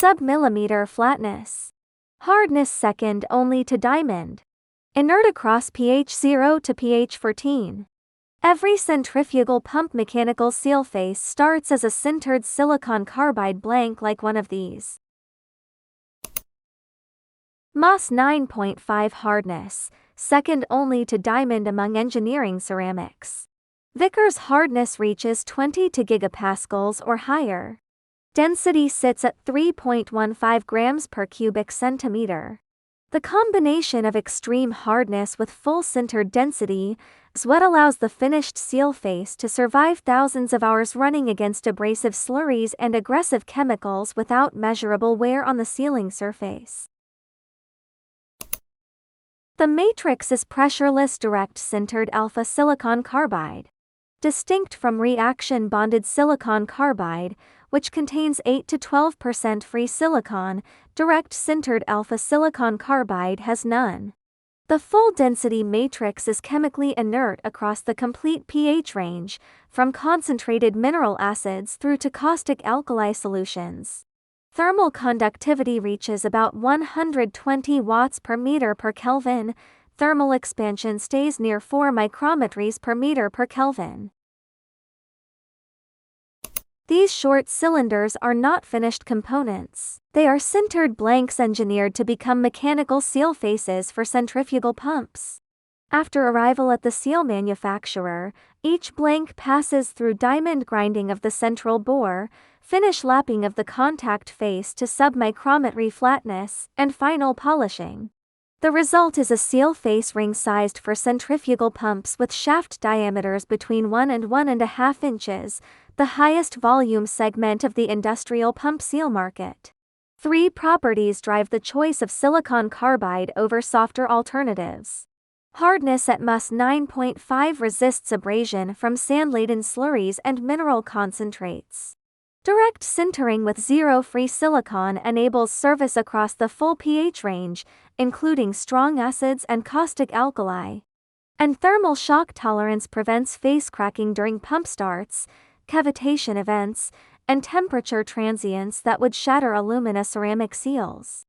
Sub-millimeter flatness. Hardness second only to diamond. Inert across pH 0 to pH 14. Every centrifugal pump mechanical seal face starts as a sintered silicon carbide blank like one of these. Mohs 9.5 hardness, second only to diamond among engineering ceramics. Vickers hardness reaches 20 to gigapascals or higher. Density sits at 3.15 grams per cubic centimeter. The combination of extreme hardness with full sintered density is what allows the finished seal face to survive thousands of hours running against abrasive slurries and aggressive chemicals without measurable wear on the sealing surface. The matrix is pressureless direct-sintered alpha silicon carbide. Distinct from reaction-bonded silicon carbide, which contains 8 to 12% free silicon, direct-sintered alpha silicon carbide has none. The full-density matrix is chemically inert across the complete pH range, from concentrated mineral acids through to caustic alkali solutions. Thermal conductivity reaches about 120 watts per meter per Kelvin. Thermal expansion stays near 4 micrometries per meter per Kelvin. These short cylinders are not finished components. They are sintered blanks engineered to become mechanical seal faces for centrifugal pumps. After arrival at the seal manufacturer, each blank passes through diamond grinding of the central bore, finish lapping of the contact face to sub-micrometry flatness, and final polishing. The result is a seal face ring-sized for centrifugal pumps with shaft diameters between 1 and 1.5 inches, the highest volume segment of the industrial pump seal market. 3 properties drive the choice of silicon carbide over softer alternatives. Hardness at Mohs 9.5 resists abrasion from sand-laden slurries and mineral concentrates. Direct sintering with zero free silicon enables service across the full pH range, including strong acids and caustic alkali. And thermal shock tolerance prevents face cracking during pump starts, cavitation events, and temperature transients that would shatter alumina ceramic seals.